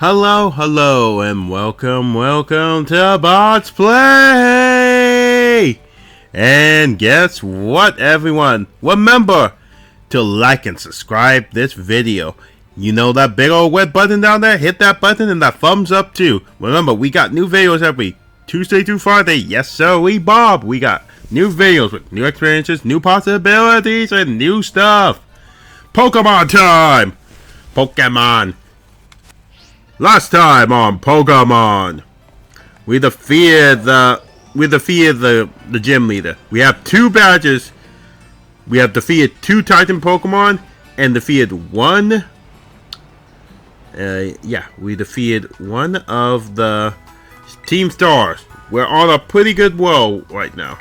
Hello, and welcome to Bots Play! And guess what, everyone? Remember to like and subscribe this video. You know that big old red button down there? Hit that button and that thumbs up too. Remember, we got new videos every Tuesday through Friday. Yes, sir, we got new videos with new experiences, new possibilities, and new stuff. Pokemon time! Pokemon. Last time on Pokemon, we defeated the gym leader. We have 2 badges. We have defeated 2 Titan Pokemon and defeated one. We defeated one of the Team Stars. We're on a pretty good roll right now.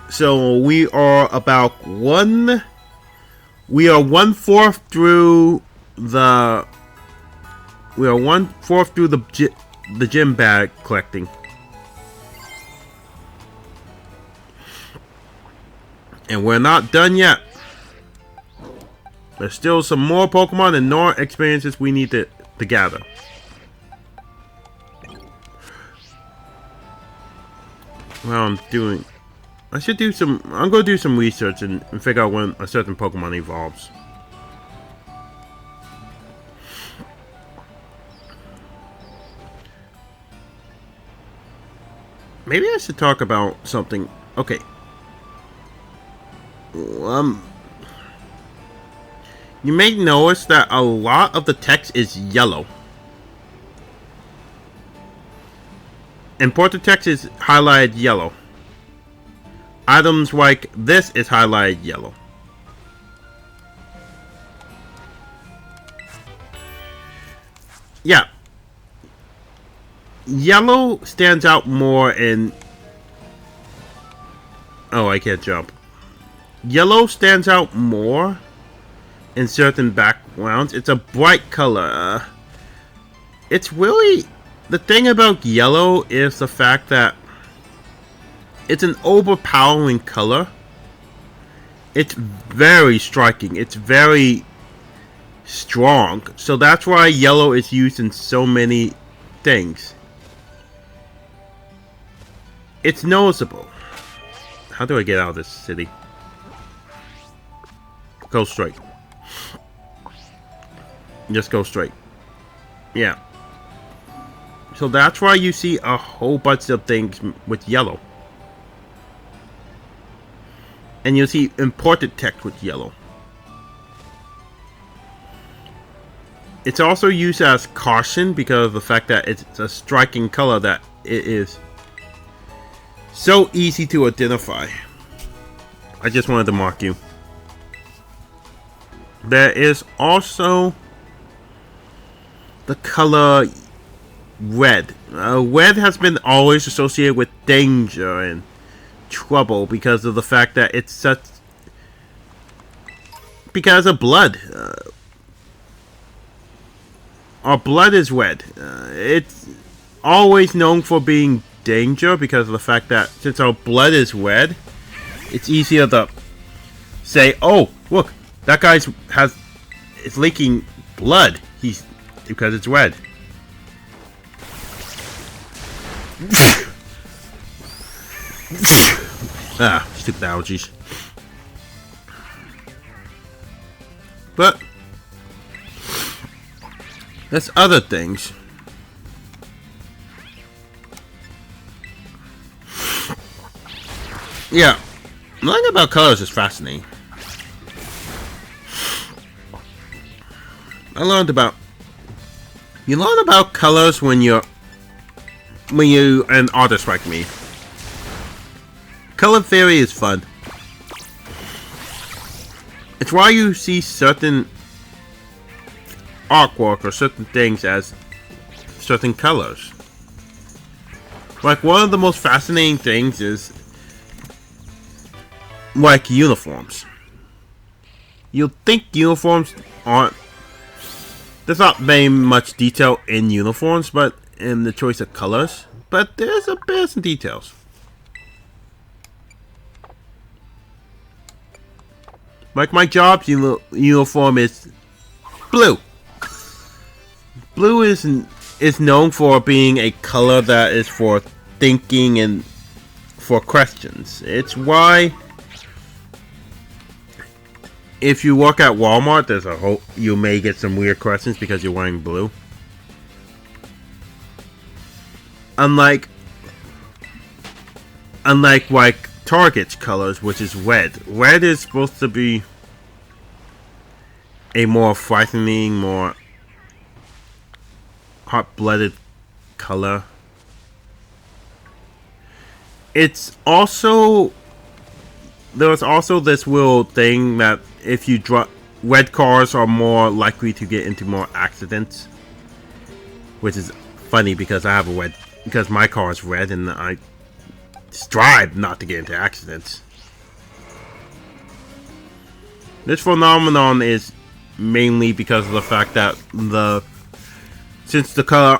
So we are about 1/4 through the. We are 1/4 through the gym bag collecting, and we're not done yet. There's still some more Pokemon and more experiences we need to gather. Well, I'm gonna do some research and figure out when a certain Pokemon evolves. Maybe I should talk about something. Okay. You may notice that a lot of the text is yellow. Important text is highlighted yellow. Items like this is highlighted yellow. Yeah. Yellow stands out more in... Oh, I can't jump. Yellow stands out more in certain backgrounds. It's a bright color. It's really... The thing about yellow is the fact that it's an overpowering color. It's very striking. It's very strong. So that's why yellow is used in so many things. It's noticeable. How do I get out of this city? Go straight. Just go straight. Yeah. So that's why you see a whole bunch of things with yellow. And you'll see important text with yellow. It's also used as caution because of the fact that it's a striking color that it is so easy to identify. I just wanted to mark you. There is also the color red. Red has been always associated with danger and trouble because of the fact that it's such... Because of blood. Our blood is red. It's always known for being danger because of the fact that since our blood is red, it's easier to say, oh, look, that guy's is leaking blood. Because it's red. Stupid allergies. But there's other things. Yeah, learning about colors is fascinating. You learn about colors when you're an artist like me. Color theory is fun. It's why you see certain artwork or certain things as certain colors. Like, one of the most fascinating things is like uniforms. You'll think uniforms aren't... There's not very much detail in uniforms, but in the choice of colors. But there's a bit of some details. Like my job uniform is blue. Blue is known for being a color that is for thinking and for questions. It's why if you work at Walmart, there's a hope you may get some weird questions because you're wearing blue. Unlike like Target's colors, which is red. Red is supposed to be a more frightening, more hot-blooded color. It's also there's also this weird thing that if you drop red cars are more likely to get into more accidents, which is funny because I have a red because my car is red and I strive not to get into accidents. This phenomenon is mainly because of the fact that since the color,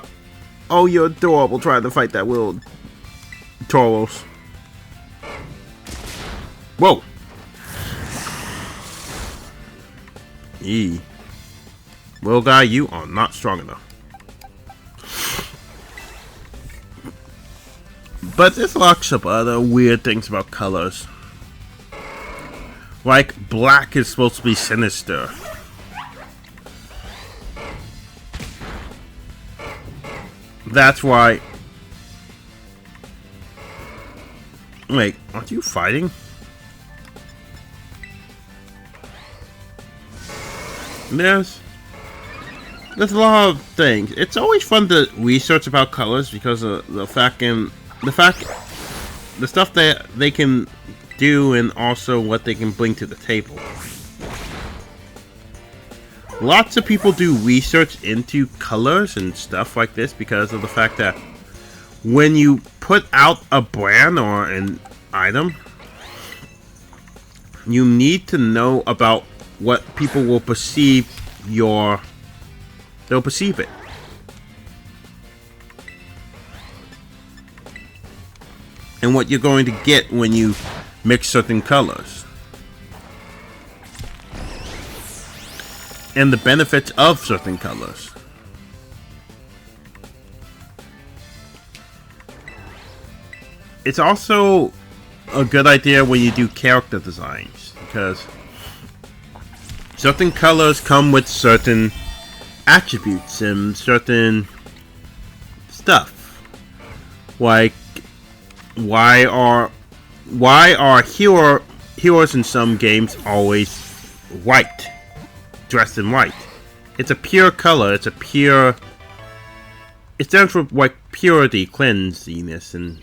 oh, you're adorable trying to fight that little Tauros. Whoa. Little guy, you are not strong enough. But there's lots of other weird things about colors. Like, black is supposed to be sinister. That's why... Wait, aren't you fighting? There's a lot of things. It's always fun to research about colors because of the stuff that they can do and also what they can bring to the table. Lots of people do research into colors and stuff like this because of the fact that when you put out a brand or an item, you need to know about what people will perceive they'll perceive it. And what you're going to get when you mix certain colors. And the benefits of certain colors. It's also a good idea when you do character designs because certain colors come with certain attributes and certain stuff. Like why are heroes in some games always white, dressed in white? It's a pure color. It stands for like purity, cleanliness, and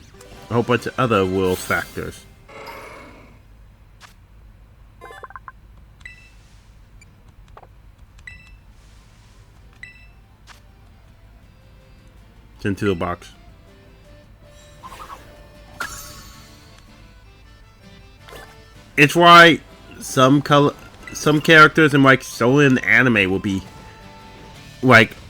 a whole bunch of other world factors. It's into the box. It's why some characters in like Solen anime will be red.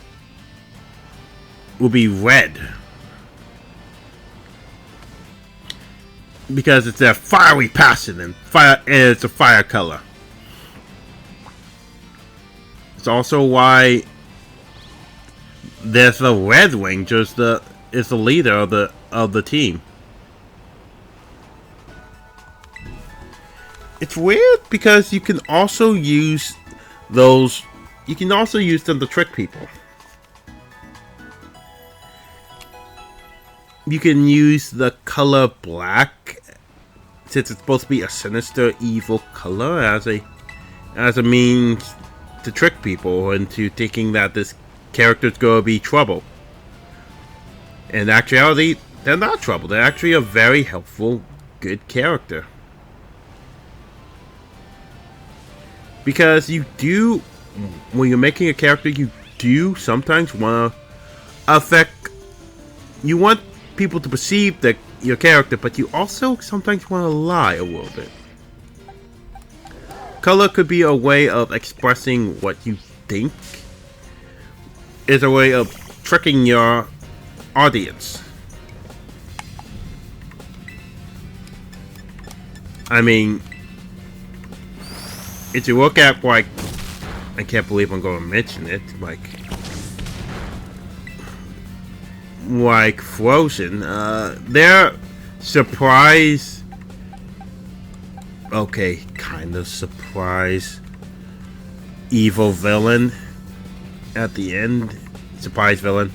Because it's a fiery passion and it's a fire color. It's also why there's the Red Ranger is the leader of the team. It's weird because you can also use those. You can also use them to trick people. You can use the color black, since it's supposed to be a sinister, evil color, as a means to trick people into thinking that this character's gonna be trouble. In actuality, they're not trouble. They're actually a very helpful, good character. Because you do, when you're making a character, you do sometimes want to you want people to perceive your character, but you also sometimes want to lie a little bit. Color could be a way of expressing what you think. It's a way of tricking your audience. I mean, if you look at, like, I can't believe I'm going to mention it, like Frozen, their surprise, okay, kind of surprise evil villain at the end, surprise villain,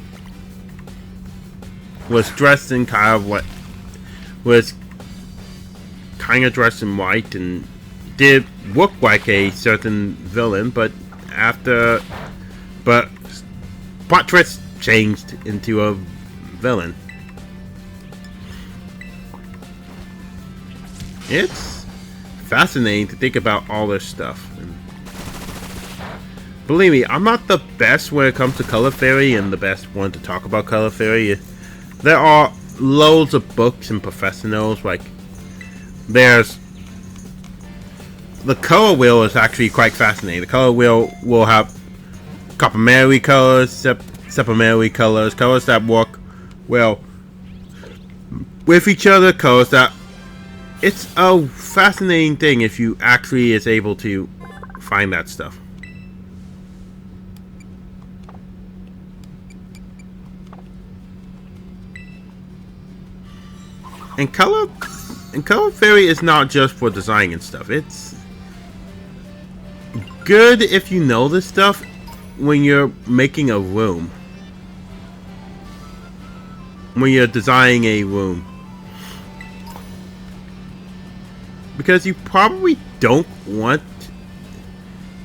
was dressed in kind of what was kind of dressed in white and did look like a certain villain, but plot twist changed into a villain. It's fascinating to think about all this stuff. And believe me, I'm not the best when it comes to Color Fairy and the best one to talk about Color Fairy. There are loads of books and professionals. Like, there's the color wheel is actually quite fascinating. The color wheel will have complementary colors, supplementary colors, colors that work well with each other, colors that... It's a fascinating thing if you actually is able to find that stuff. And Color Fairy is not just for design and stuff. It's good if you know this stuff when you're making a room. When you're designing a room. Because you probably don't want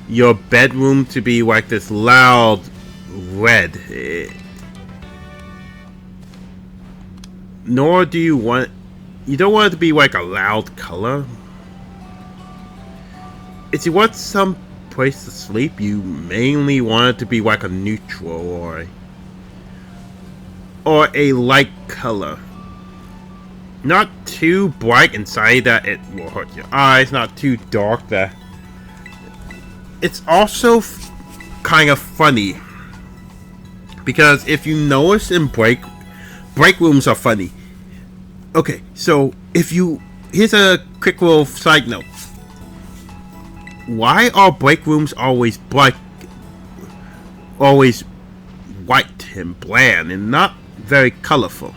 your bedroom to be like this loud red. Nor do you want... You don't want it to be like a loud color. If you want some place to sleep, you mainly want it to be like a neutral or a light color. Not too bright inside that it will hurt your eyes, not too dark that... It's also kind of funny. Because if you notice in break rooms are funny. Okay, so if you... Here's a quick little side note. Why are break rooms always bright? Always white and bland and not very colorful?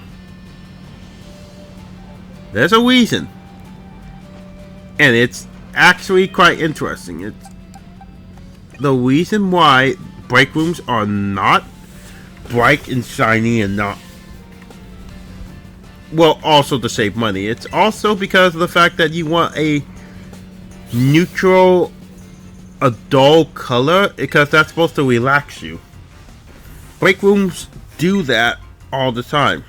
There's a reason. And it's actually quite interesting. It's the reason why break rooms are not bright and shiny and not... Well, also to save money. It's also because of the fact that you want a neutral, a dull color, because that's supposed to relax you. Break rooms do that all the time.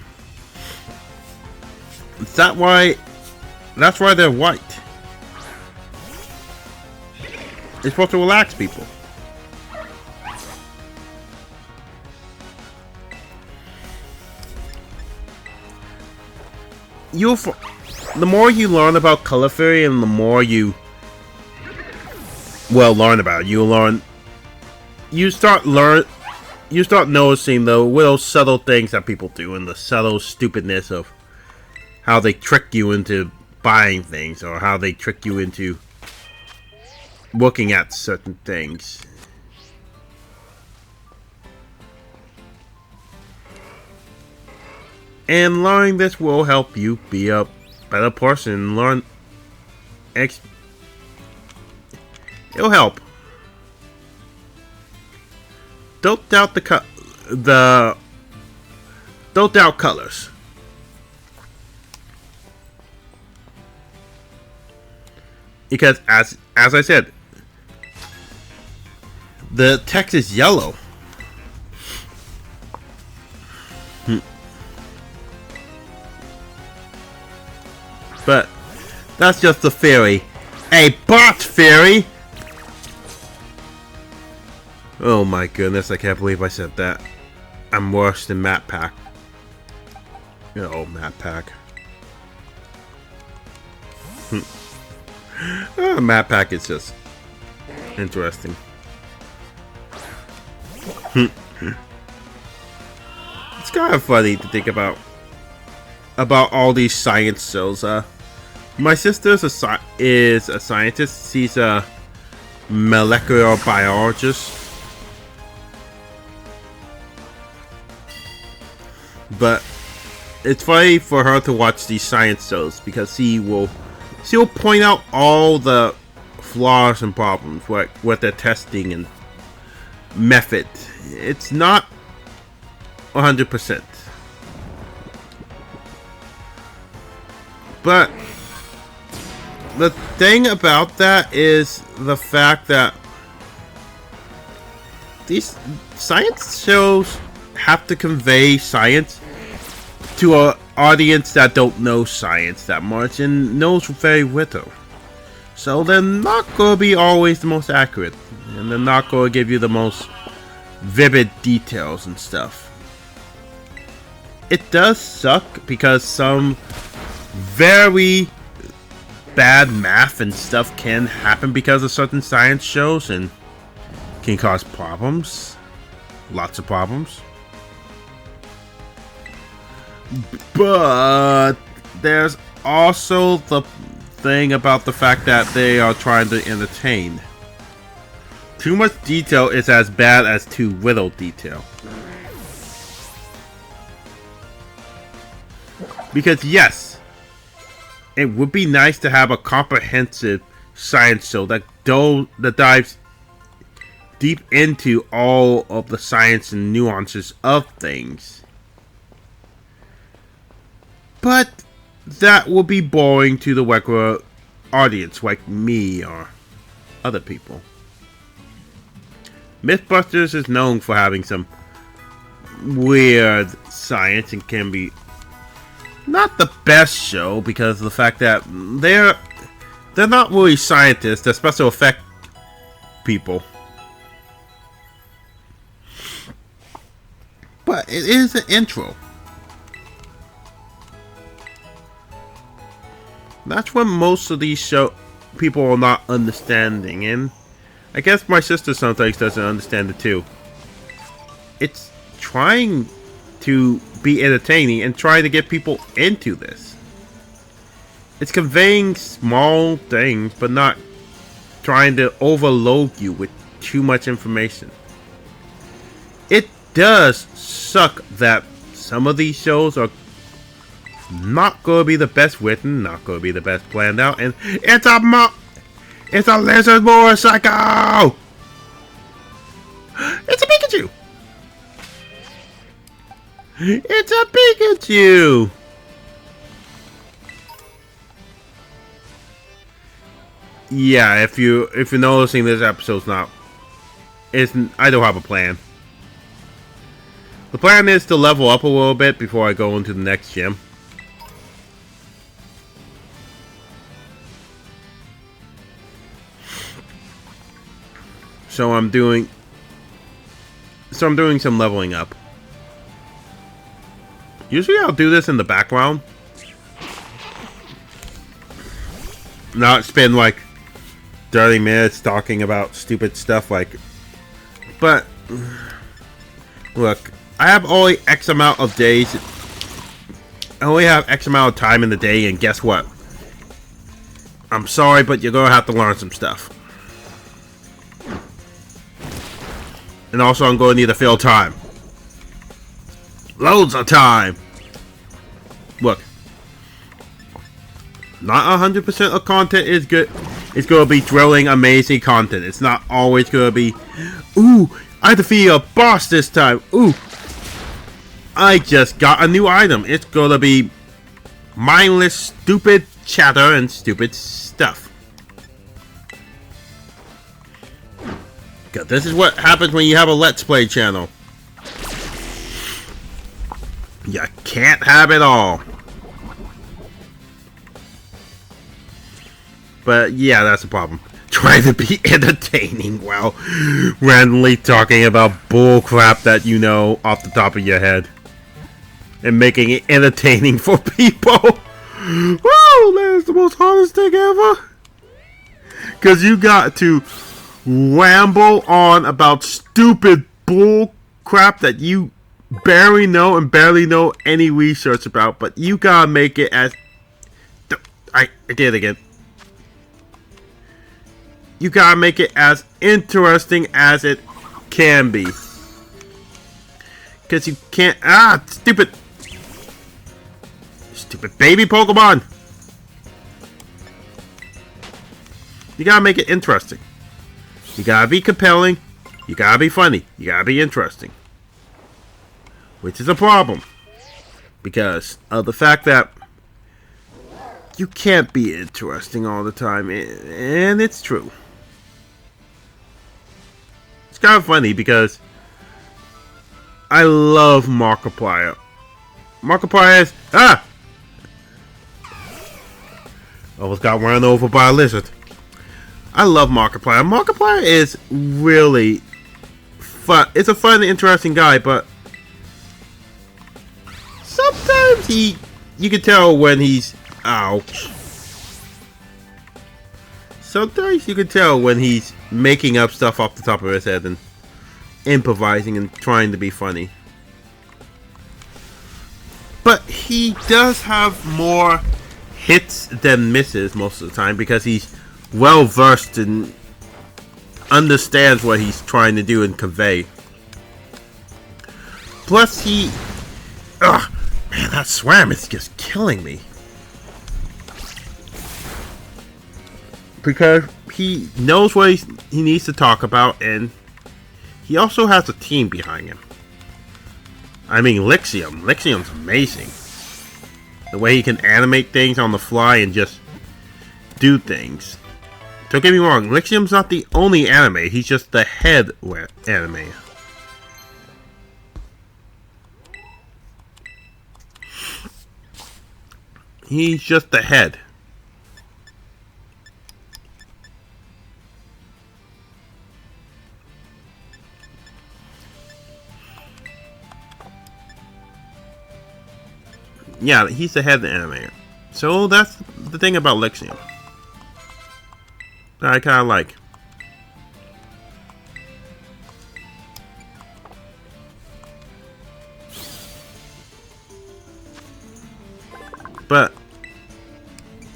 That's why they're white. It's supposed to relax people. The more you learn about Color Fairy and the more you learn about it, you start noticing the little subtle things that people do and the subtle stupidness of how they trick you into buying things or how they trick you into looking at certain things. And learning this will help you be a better person. It'll help. Don't doubt don't doubt colors. Because as I said, the text is yellow. But that's just a fairy. A bot fairy! Oh my goodness, I can't believe I said that. I'm worse than Matt Pack. Oh, Matt Pack. Matt Pack is just interesting. It's kind of funny to think about all these science shows. My sister is a scientist. She's molecular biologist. But it's funny for her to watch these science shows because she will point out all the flaws and problems with the testing and method. It's not 100%. But the thing about that is the fact that these science shows have to convey science to an audience that don't know science that much and knows very little. So they're not going to be always the most accurate, and they're not going to give you the most vivid details and stuff. It does suck because some very bad math and stuff can happen because of certain science shows and can cause problems. Lots of problems. But there's also the thing about the fact that they are trying to entertain. Too much detail is as bad as too little detail. Because yes, it would be nice to have a comprehensive science show that dives deep into all of the science and nuances of things. But that will be boring to the regular audience like me or other people. Mythbusters is known for having some weird science and can be not the best show because of the fact that they're not really scientists, they're special effect people. But it is an intro. That's what most of these people are not understanding, and I guess my sister sometimes doesn't understand it too. It's trying to be entertaining and trying to get people into this. It's conveying small things, but not trying to overload you with too much information. It does suck that some of these shows are not going to be the best written, not going to be the best planned out, and it's a lizard motorcycle! It's a Pikachu! It's a Pikachu! Yeah, if you're noticing this episode's I don't have a plan. The plan is to level up a little bit before I go into the next gym. So I'm doing some leveling up. Usually I'll do this in the background. Not spend like 30 minutes talking about stupid stuff but look, I have only X amount of days. I only have X amount of time in the day, and guess what? I'm sorry, but you're gonna have to learn some stuff. And also, I'm going to need to fill time. Loads of time. Look. Not 100% of content is good. It's going to be thrilling, amazing content. It's not always going to be, ooh, I defeated a boss this time. Ooh, I just got a new item. It's going to be mindless, stupid chatter and stupid stuff. This is what happens when you have a Let's Play channel. You can't have it all. But yeah, that's the problem. Trying to be entertaining while randomly talking about bullcrap that you know off the top of your head. And making it entertaining for people. Woo! That's the most hardest thing ever. Because you got to ramble on about stupid bull crap that you barely know any research about, but you gotta make it as I did it again. you gotta make it as interesting as it can be. Because you can't... Ah! Stupid! Stupid baby Pokemon! You gotta make it interesting. You gotta be compelling. You gotta be funny. You gotta be interesting. Which is a problem. Because of the fact that you can't be interesting all the time. And it's true. It's kind of funny because I love Markiplier. Markiplier is... Ah! Almost got run over by a lizard. I love Markiplier. Markiplier is really fun. It's a fun, interesting guy, but sometimes you can tell when he's... Ouch. Sometimes you can tell when he's making up stuff off the top of his head and improvising and trying to be funny. But he does have more hits than misses most of the time because he's well versed and understands what he's trying to do and convey. Plus he... Ugh, man, that swam is just killing me. Because he knows what he needs to talk about, and he also has a team behind him. I mean, Lixium. Lixium's amazing. The way he can animate things on the fly and just do things. Don't get me wrong, Lixium's not the only anime. He's just the head anime. He's just the head. Yeah, he's the head animator. So that's the thing about Lixium that I kind of like. But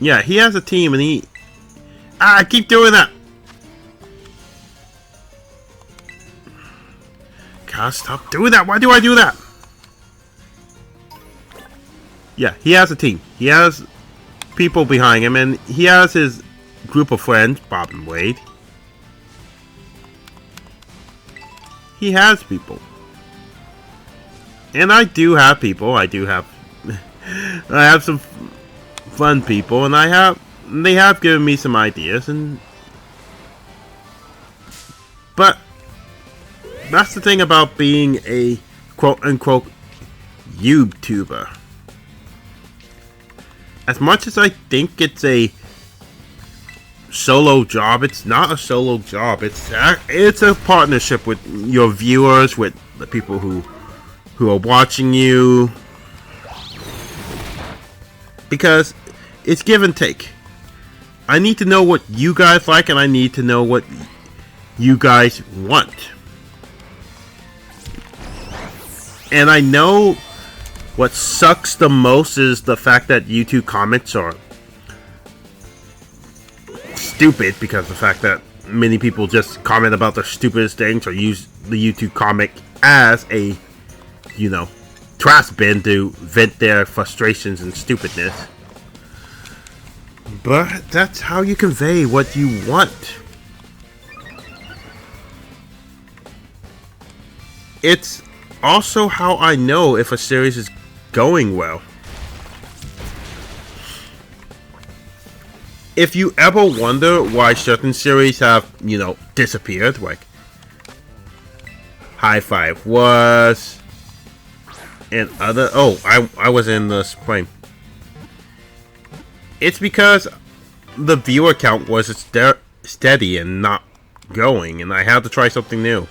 yeah, he has a team and he... Ah, I keep doing that! God, stop doing that! Why do I do that? Yeah, he has a team. He has people behind him, and he has his group of friends, Bob and Wade. He has people. And I do have people. I do have... I have some fun people, and they have given me some ideas, and... But that's the thing about being a quote-unquote YouTuber. As much as I think it's a solo job, it's not a solo job. It's a partnership with your viewers, with the people who are watching you. Because it's give and take. I need to know what you guys like, and I need to know what you guys want. And I know what sucks the most is the fact that YouTube comments are stupid, because of the fact that many people just comment about the stupidest things or use the YouTube comic as a, you know, trash bin to vent their frustrations and stupidness. But that's how you convey what you want. It's also how I know if a series is going well. If you ever wonder why certain series have, you know, disappeared, like High Five was, and other... Oh, I was in the spring. It's because the viewer count was steady and not going, and I had to try something new.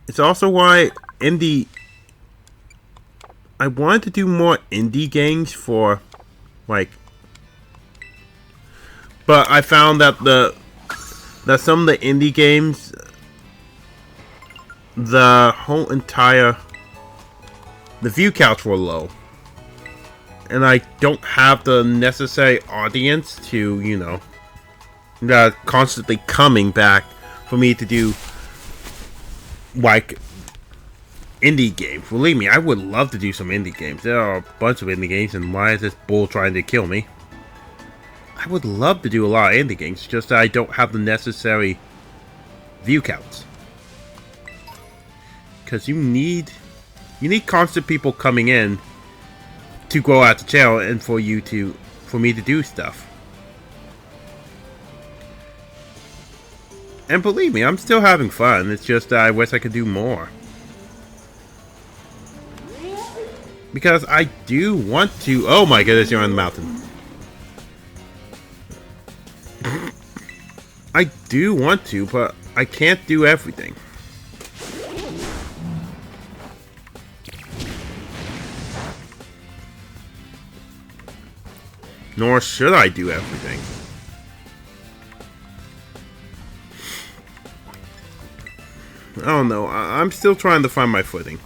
It's also why I wanted to do more indie games for, like... But I found that some of the indie games, the view counts were low. and I don't have the necessary audience to, you know, constantly coming back for me to do like indie games. Believe me, I would love to do some indie games. There are a bunch of indie games, and why is this bull trying to kill me? I would love to do a lot of indie games, just that I don't have the necessary view counts. Because you need constant people coming in to grow out the channel and for me to do stuff. And believe me, I'm still having fun. It's just that I wish I could do more. Because I do want to... Oh my goodness, you're on the mountain. I do want to, but I can't do everything. Nor should I do everything. I don't know. I'm still trying to find my footing.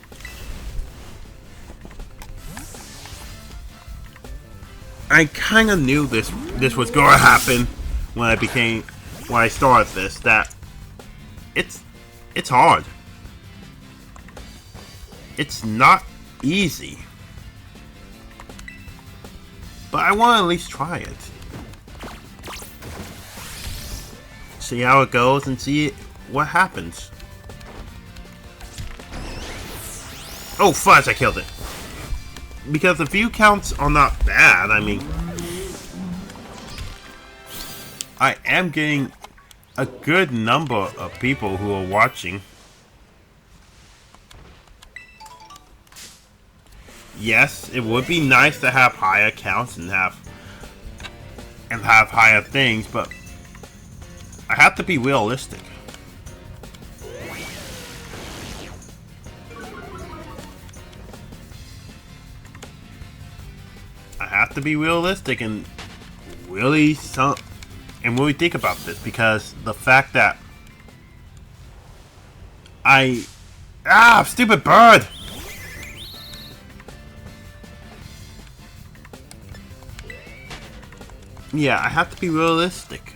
I kind of knew this was going to happen when I started this. That it's hard. It's not easy. But I want to at least try it. See how it goes and see what happens. Oh, fudge, I killed it. Because the view counts are not bad. I mean, I am getting a good number of people who are watching. Yes, it would be nice to have higher counts and have higher things, but I have to be realistic. I have to be realistic and really think about this, because the fact that stupid bird. Yeah, I have to be realistic.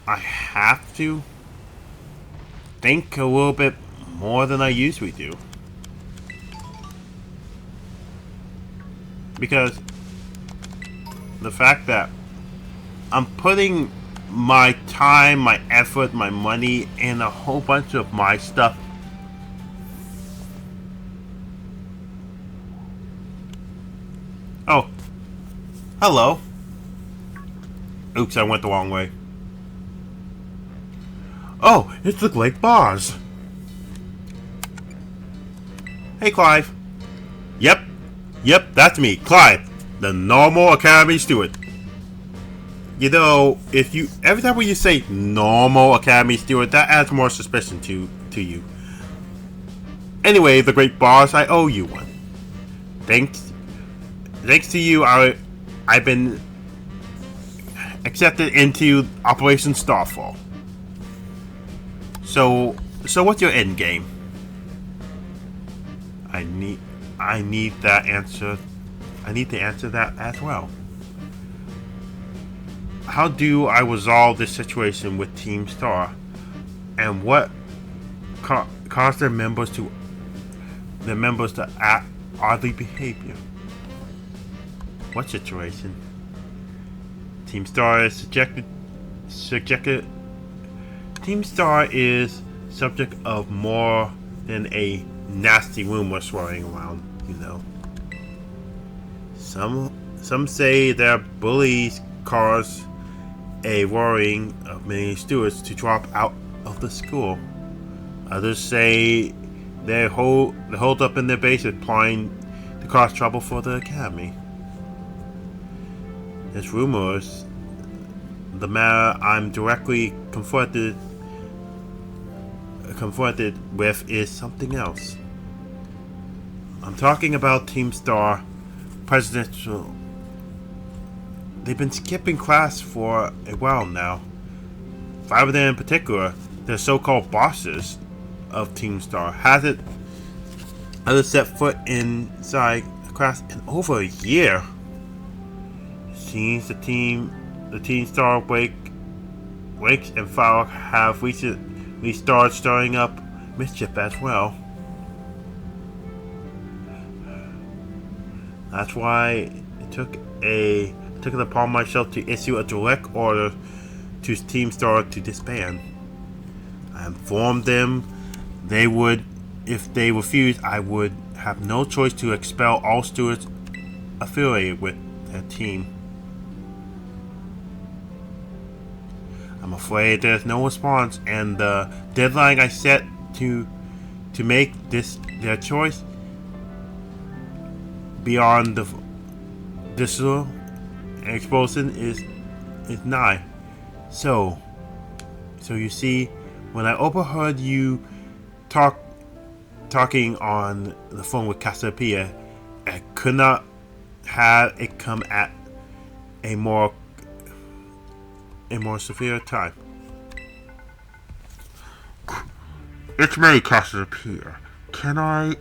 I have to think a little bit more than I usually do. Because the fact that I'm putting my time, my effort, my money, and a whole bunch of my stuff Oh. Hello. Oops, I went the wrong way. Oh, it's the Great Boss. Hey, Clive. Yep, that's me, Clive, the normal Academy Steward. You know, every time when you say normal Academy Steward, that adds more suspicion to you. Anyway, the Great Boss, I owe you one. Thanks to you, I've been accepted into Operation Starfall. So what's your end game? I need that answer. I need to answer that as well. How do I resolve this situation with Team Star? And what cause their members to act oddly behavior? What situation? Team Star is subjected. Team Star is subject of more than a nasty rumor swirling around, you know. Some say their bullies cause a worrying of many stewards to drop out of the school. Others say they're holed up in their basement plotting to cause trouble for the academy. There's rumors. The matter I'm directly confronted with is something else. I'm talking about Team Star presidential. They've been skipping class for a while now. 5 of them in particular, the so-called bosses of Team Star, hasn't set foot inside Class in over a year. Seems the Team Star Wakes and Flower have recently started stirring up mischief as well. That's why it took it upon myself to issue a direct order to Team Star to disband. I informed them they would, if they refused, I would have no choice to expel all stewards affiliated with their team. I'm afraid there's no response, and the deadline I set to make this their choice beyond the digital expulsion is nigh. So you see, when I overheard you talking on the phone with Cassiopeia, I could not have it come at a more severe time. It's me, Cassiopeia. Can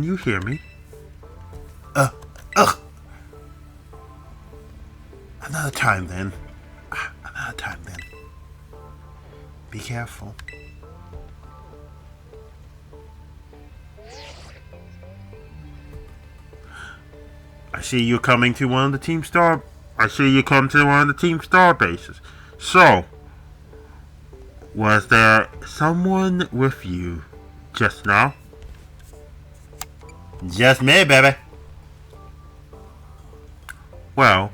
you hear me? Another time then. Be careful. I see you coming to one of the Team Star. I see you come to one of the Team Star bases. So, was there someone with you just now? Just me, baby. Well,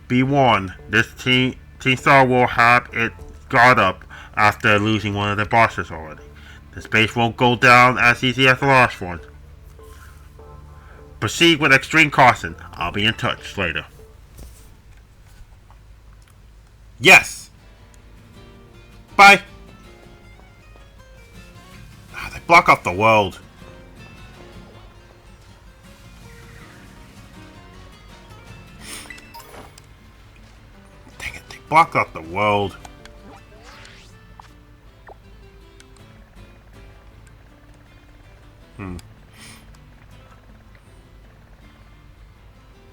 be warned. This Team Star will have it guard up after losing one of their bosses already. This base won't go down as easy as the last one. Proceed with extreme caution. I'll be in touch later. Yes! Bye! They block off the world. Dang it, they blocked off the world.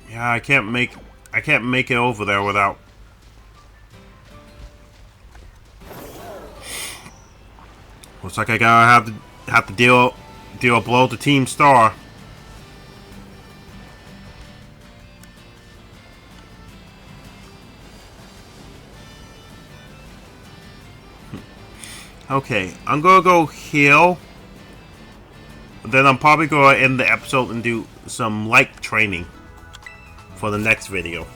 Yeah, I can't make it over there without. Looks like I gotta have to deal a blow to Team Star. Okay, I'm gonna go heal. Then I'm probably gonna end the episode and do some light training for the next video.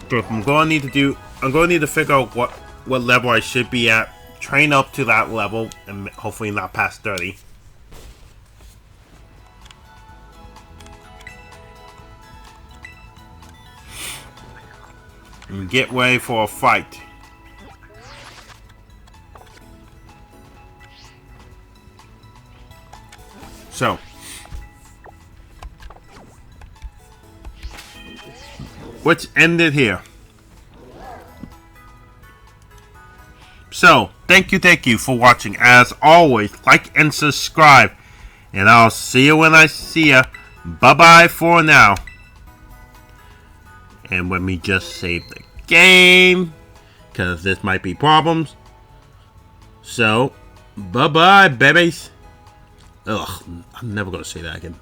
So I'm gonna need to figure out what level I should be at, train up to that level, and hopefully not past 30. And get ready for a fight. So, let's end it here. So, thank you for watching. As always, like and subscribe. And I'll see you when I see ya. Bye-bye for now. And let me just save the game, because this might be problems. So, bye-bye, babies. Ugh, I'm never going to say that again.